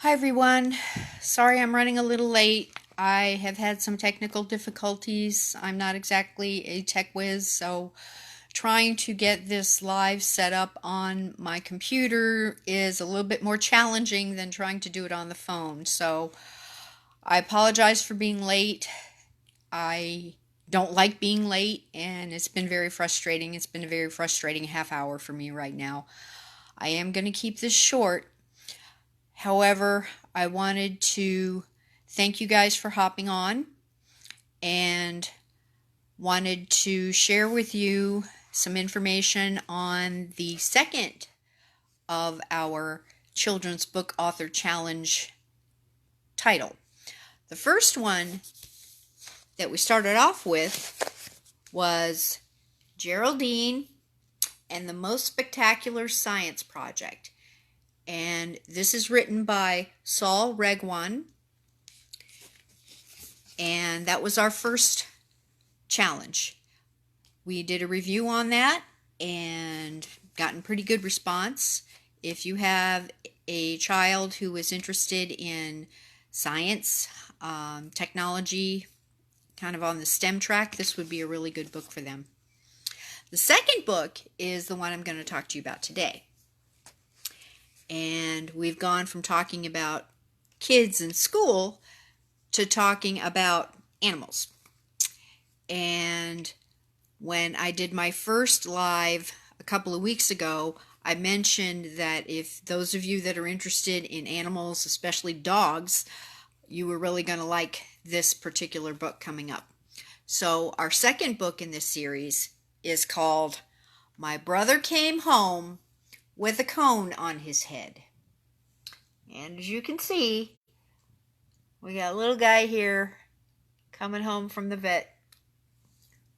Hi everyone. Sorry I'm running a little late. I have had some technical difficulties. I'm not exactly a tech whiz, so trying to get this live set up on my computer is a little bit more challenging than trying to do it on the phone. So I apologize for being late. I don't like being late, and it's been very frustrating. It's been a very frustrating half hour for me right now. I am going to keep this short. However, I wanted to thank you guys for hopping on and wanted to share with you some information on the second of our Children's Book Author Challenge title. The first one that we started off with was Geraldine and the Most Spectacular Science Project. And this is written by Saul Regwan. And that was our first challenge. We did a review on that and gotten pretty good response. If you have a child who is interested in science, technology, kind of on the STEM track, this would be a really good book for them. The second book is the one I'm going to talk to you about today. And we've gone from talking about kids in school to talking about animals. And when I did my first live a couple of weeks ago, I mentioned that if those of you that are interested in animals, especially dogs, you were really going to like this particular book coming up. So our second book in this series is called My Brother Came Home with a Cone on His Head. And as you can see, we got a little guy here coming home from the vet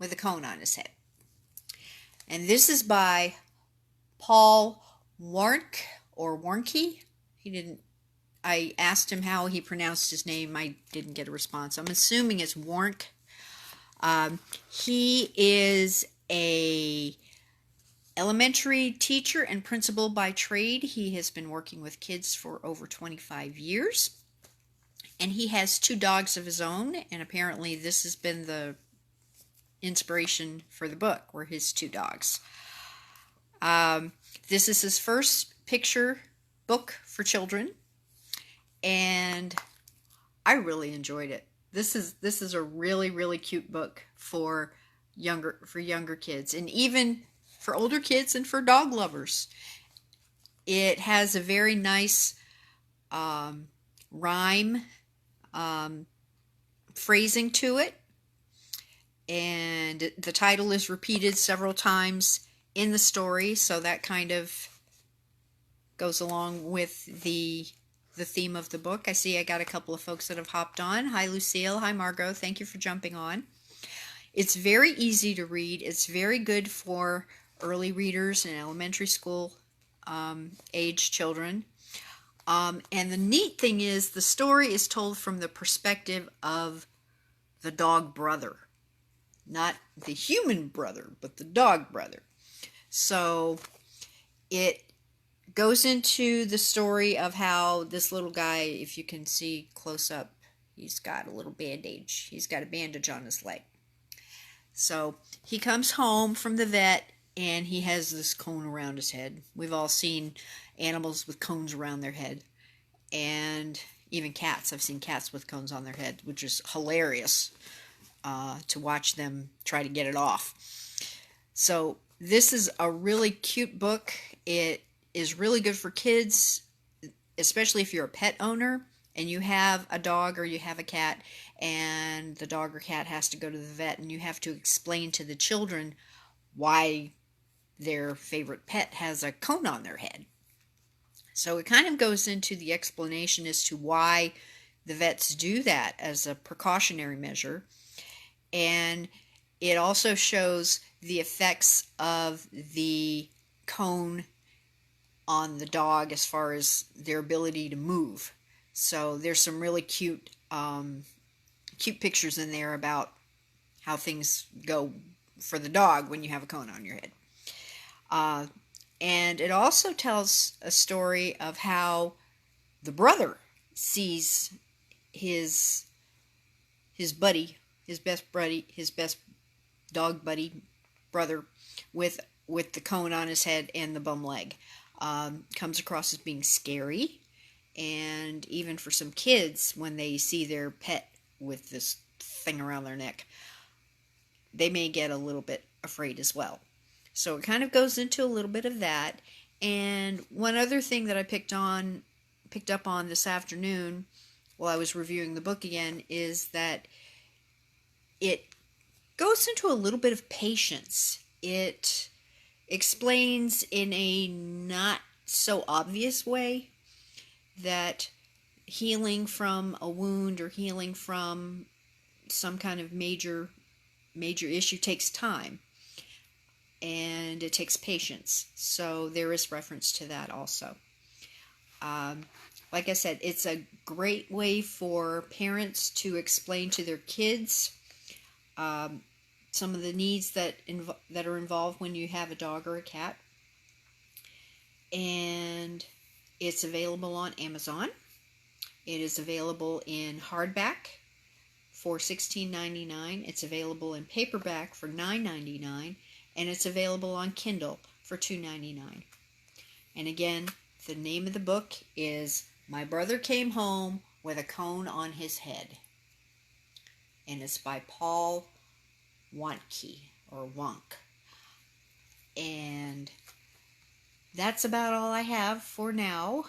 with a cone on his head. And this is by Paul Warnke or Warnke. I asked him how he pronounced his name. I didn't get a response. I'm assuming it's Warnke. He is a elementary teacher and principal by trade. He has been working with kids for over 25 years. And he has two dogs of his own, and apparently this has been the inspiration for the book, were his two dogs. This is his first picture book for children, and I really enjoyed it. This is a really, really cute book for younger kids, and even for older kids and for dog lovers. It has a very nice rhyme phrasing to it, and the title is repeated several times in the story, so that kind of goes along with the theme of the book. I see I got a couple of folks that have hopped on. Hi Lucille, hi Margot, thank you for jumping on. It's very easy to read. It's very good for early readers and elementary school age children. And the neat thing is the story is told from the perspective of the dog brother. Not the human brother, but the dog brother. So it goes into the story of how this little guy, if you can see close up, he's got a little bandage. He's got a bandage on his leg. So he comes home from the vet and he has this cone around his head. We've all seen animals with cones around their head. And even cats. I've seen cats with cones on their head, which is hilarious to watch them try to get it off. So this is a really cute book. It is really good for kids, especially if you're a pet owner and you have a dog or you have a cat and the dog or cat has to go to the vet and you have to explain to the children why their favorite pet has a cone on their head. So it kind of goes into the explanation as to why the vets do that as a precautionary measure. And it also shows the effects of the cone on the dog as far as their ability to move. So there's some really cute pictures in there about how things go for the dog when you have a cone on your head. And it also tells a story of how the brother sees his buddy, his best dog buddy brother with the cone on his head and the bum leg. Comes across as being scary, and even for some kids, when they see their pet with this thing around their neck, they may get a little bit afraid as well. So it kind of goes into a little bit of that. And one other thing that I picked up on this afternoon while I was reviewing the book again is that it goes into a little bit of patience. It explains in a not so obvious way that healing from a wound or healing from some kind of major issue takes time, and it takes patience. So there is reference to that also. Like I said, it's a great way for parents to explain to their kids some of the needs that are involved when you have a dog or a cat. And it's available on Amazon. It is available in hardback for $16.99. It's available in paperback for $9.99, and it's available on Kindle for $2.99. And again, the name of the book is My Brother Came Home with a Cone on His Head, and it's by Paul Wantke or Wonk. And that's about all I have for now.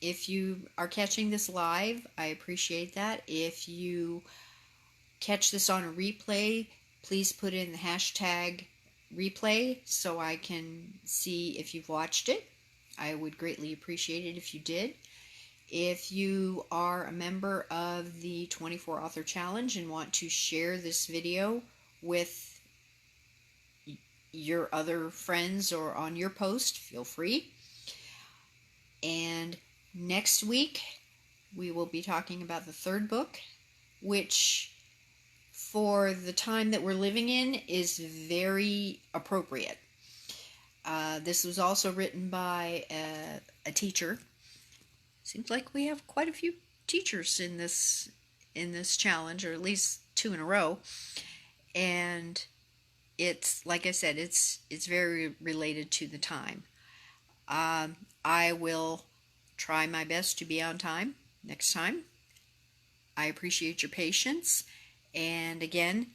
If you are catching this live, I appreciate that. If you catch this on a replay, please put in the hashtag replay so I can see if you've watched it. I would greatly appreciate it if you did. If you are a member of the 24 Author Challenge and want to share this video with your other friends or on your post, feel free. And next week we will be talking about the third book, which for the time that we're living in is very appropriate. This was also written by a teacher. Seems like we have quite a few teachers in this challenge, or at least 2 in a row. And it's, like I said, it's very related to the time. I will try my best to be on time next time. I appreciate your patience. And again,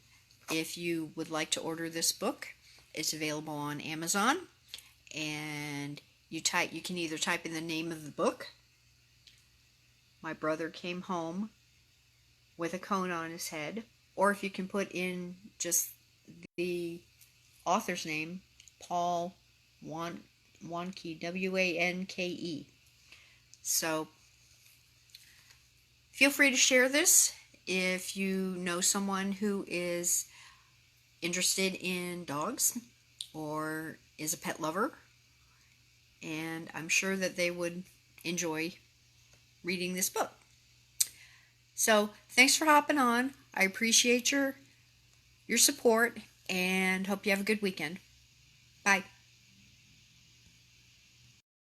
if you would like to order this book, it's available on Amazon. And you can either type in the name of the book, My Brother Came Home with a Cone on His Head, or if you can put in just the author's name, Paul Wantke, W-A-N-K-E. So feel free to share this if you know someone who is interested in dogs or is a pet lover, and I'm sure that they would enjoy reading this book. So thanks for hopping on. I appreciate your support and hope you have a good weekend. Bye.